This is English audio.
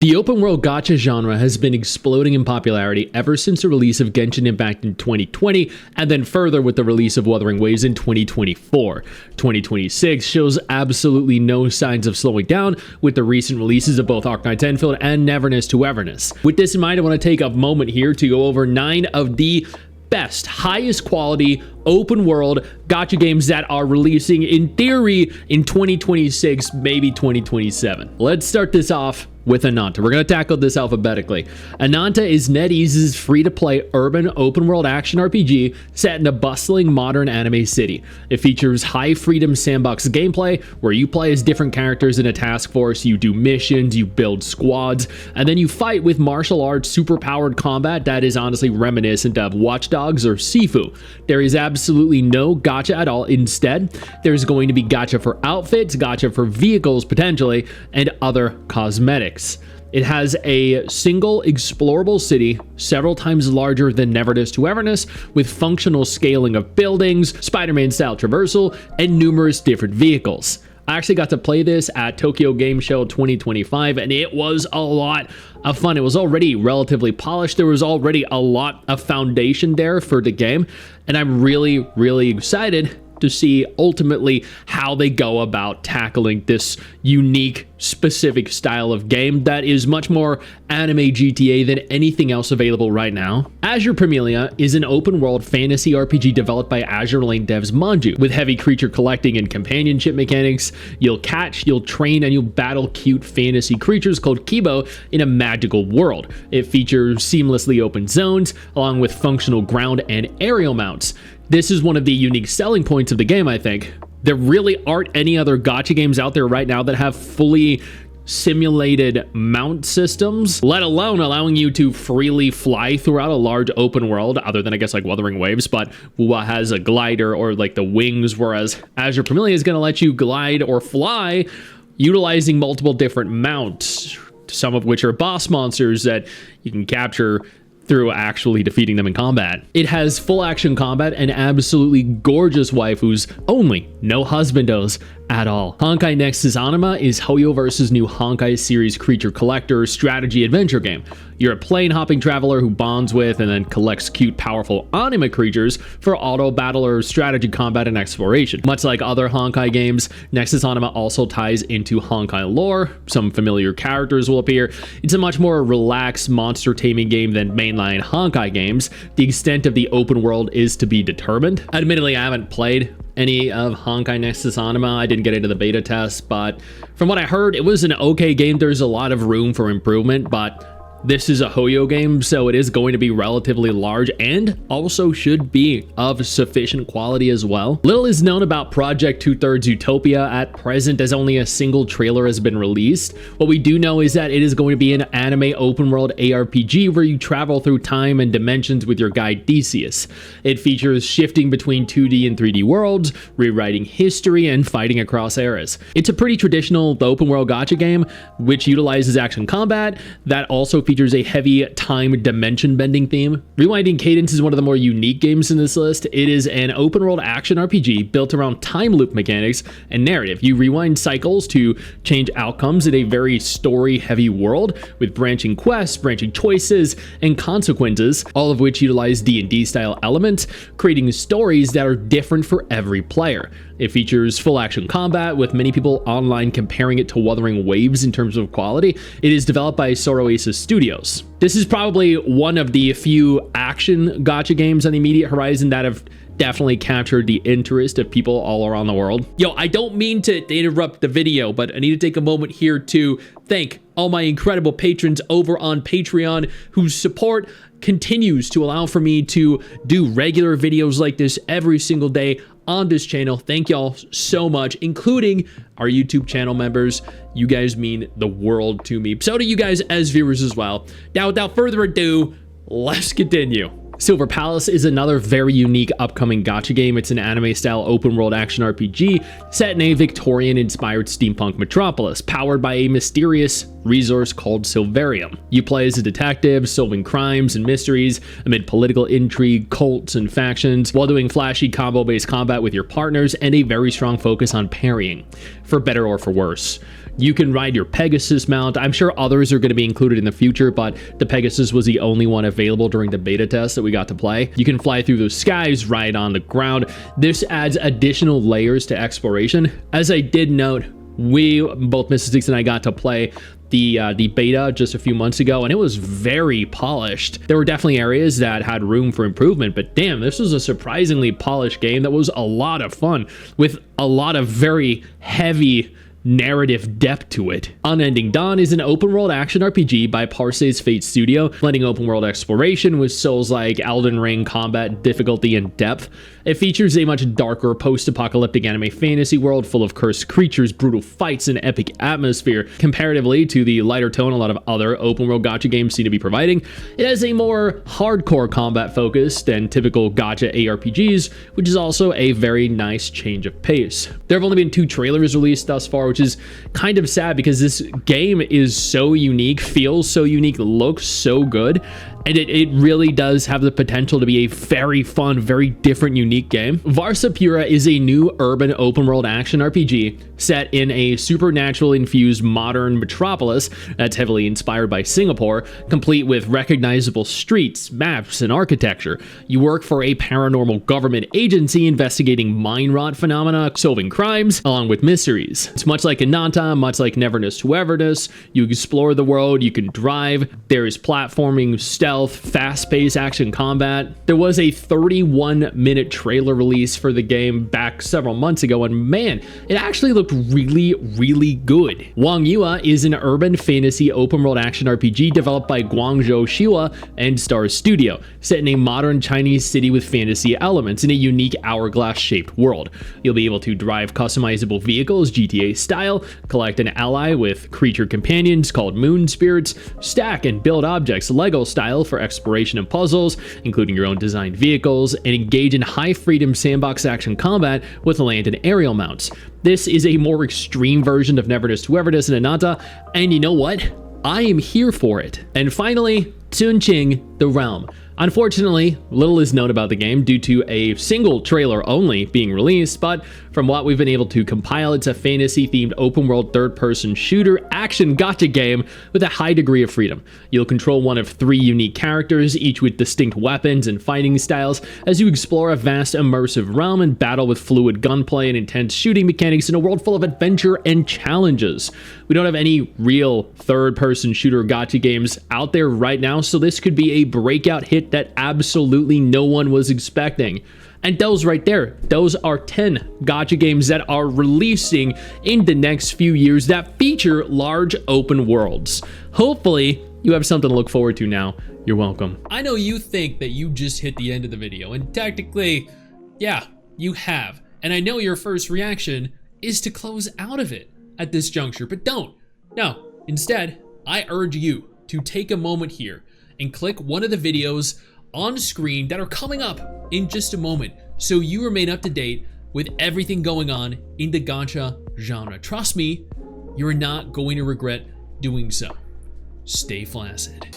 The open world gacha genre has been exploding in popularity ever since the release of Genshin Impact in 2020, and then further with the release of Wuthering Waves in 2024. 2026 shows absolutely no signs of slowing down with the recent releases of both Arknights Enfield and Neverness to Everness. With this in mind, I want to take a moment here to go over 9 of the best, highest quality open world gacha games that are releasing in theory in 2026, maybe 2027. Let's start this off with Ananta. We're going to tackle this alphabetically. Ananta is NetEase's free-to-play urban open-world action RPG set in a bustling modern anime city. It features high-freedom sandbox gameplay where you play as different characters in a task force, you do missions, you build squads, and then you fight with martial arts super-powered combat that is honestly reminiscent of Watch Dogs or Sifu. There is absolutely no gacha at all. Instead, there's going to be gacha for outfits, gacha for vehicles potentially, and other cosmetics. It has a single explorable city, several times larger than Neverness to Everness, with functional scaling of buildings, Spider-Man style traversal, and numerous different vehicles. I actually got to play this at Tokyo Game Show 2025, and it was a lot of fun. It was already relatively polished. There was already a lot of foundation there for the game, and I'm really excited to see ultimately how they go about tackling this unique, specific style of game that is much more anime GTA than anything else available right now. Azur Promilia is an open-world fantasy RPG developed by Azur Lane devs Manju. With heavy creature collecting and companionship mechanics, you'll catch, you'll train, and you'll battle cute fantasy creatures called Kibo in a magical world. It features seamlessly open zones, along with functional ground and aerial mounts. This is one of the unique selling points of the game, I think. There really aren't any other gacha games out there right now that have fully simulated mount systems, let alone allowing you to freely fly throughout a large open world, other than I guess like Wuthering Waves, but has a glider or like the wings, whereas Azur Promilia is going to let you glide or fly utilizing multiple different mounts, some of which are boss monsters that you can capture through actually defeating them in combat. It has full action combat and absolutely gorgeous waifus only, no husbandos at all. Honkai Nexus Anima is Hoyoverse's new Honkai series creature collector strategy adventure game. You're a plane hopping traveler who bonds with and then collects cute powerful anima creatures for auto battle or strategy combat and exploration. Much like other Honkai games, Nexus Anima also ties into Honkai lore. Some familiar characters will appear. It's a much more relaxed monster taming game than mainline Honkai games. The extent of the open world is to be determined. Admittedly, I haven't played any of Honkai Nexus Anima. I didn't get into the beta test, but from what I heard, it was an okay game. There's a lot of room for improvement, but this is a Hoyo game, so it is going to be relatively large and also should be of sufficient quality as well. Little is known about Project 2/3 Utopia at present, as only a single trailer has been released. What we do know is that it is going to be an anime open world ARPG where you travel through time and dimensions with your guide Theseus. It features shifting between 2D and 3D worlds, rewriting history, and fighting across eras. It's a pretty traditional open world gacha game, which utilizes action combat that also features a heavy time dimension bending theme. Rewinding Cadence is one of the more unique games in this list. It is an open world action RPG built around time loop mechanics and narrative. You rewind cycles to change outcomes in a very story heavy world with branching quests, branching choices, and consequences, all of which utilize D&D style elements, creating stories that are different for every player. It features full action combat, with many people online comparing it to Wuthering Waves in terms of quality. It is developed by Soroasis Studios. This is probably one of the few action gacha games on the immediate horizon that have definitely captured the interest of people all around the world. Yo, I don't mean to interrupt the video, but I need to take a moment here to thank all my incredible patrons over on Patreon whose support continues to allow for me to do regular videos like this every single day on this channel. Thank y'all so much, including our YouTube channel members. You guys mean the world to me. So do you guys as viewers as well. Now, without further ado, let's continue. Silver Palace is another very unique upcoming gacha game. It's an anime-style open-world action RPG set in a Victorian-inspired steampunk metropolis, powered by a mysterious resource called Silverium. You play as a detective, solving crimes and mysteries amid political intrigue, cults, and factions, while doing flashy combo-based combat with your partners and a very strong focus on parrying, for better or for worse. You can ride your Pegasus mount. I'm sure others are going to be included in the future, but the Pegasus was the only one available during the beta test that we got to play. You can fly through the skies, ride on the ground. This adds additional layers to exploration. As I did note, both Mrs. Stix and I got to play the beta just a few months ago, and it was very polished. There were definitely areas that had room for improvement, but damn, this was a surprisingly polished game that was a lot of fun with a lot of very heavy narrative depth to it. Unending Dawn is an open world action RPG by Parse's Fate Studio, blending open world exploration with Souls-like Elden Ring combat difficulty and depth. It features a much darker post-apocalyptic anime fantasy world full of cursed creatures, brutal fights, and epic atmosphere. Comparatively to the lighter tone a lot of other open world gacha games seem to be providing, it has a more hardcore combat focus than typical gacha ARPGs, which is also a very nice change of pace. There have only been 2 trailers released thus far, which is kind of sad because this game is so unique, feels so unique, looks so good, and it really does have the potential to be a very fun, very different, unique game. Varsapura is a new urban open world action RPG set in a supernatural infused modern metropolis that's heavily inspired by Singapore, complete with recognizable streets, maps, and architecture. You work for a paranormal government agency investigating mind rot phenomena, solving crimes, along with mysteries. It's much like Ananta, much like Neverness to Everness. You explore the world, you can drive, there is platforming, stealth, fast-paced action combat. There was a 31-minute trailer release for the game back several months ago, and man, it actually looked really, really good. Wang Yue is an urban fantasy open-world action RPG developed by Guangzhou Shiwa and Stars Studio, set in a modern Chinese city with fantasy elements in a unique hourglass-shaped world. You'll be able to drive customizable vehicles GTA style, collect an ally with creature companions called moon spirits, stack and build objects Lego style for exploration and puzzles, including your own designed vehicles, and engage in high-freedom sandbox action combat with land and aerial mounts. This is a more extreme version of Neverness to Everness and Ananta, and you know what? I am here for it. And finally, Xunjing, The Realm. Unfortunately, little is known about the game due to a single trailer only being released, but from what we've been able to compile, it's a fantasy-themed open-world third-person shooter action gacha game with a high degree of freedom. You'll control one of 3 unique characters, each with distinct weapons and fighting styles, as you explore a vast immersive realm and battle with fluid gunplay and intense shooting mechanics in a world full of adventure and challenges. We don't have any real third-person shooter gacha games out there right now, so this could be a breakout hit that absolutely no one was expecting. And those right there, those are 10 gacha games that are releasing in the next few years that feature large open worlds. Hopefully, you have something to look forward to now. You're welcome. I know you think that you just hit the end of the video, and technically, yeah, you have. And I know your first reaction is to close out of it at this juncture, but don't. No, instead, I urge you to take a moment here and click one of the videos on screen that are coming up in just a moment so you remain up to date with everything going on in the gacha genre. Trust me, you're not going to regret doing so. Stay flaccid.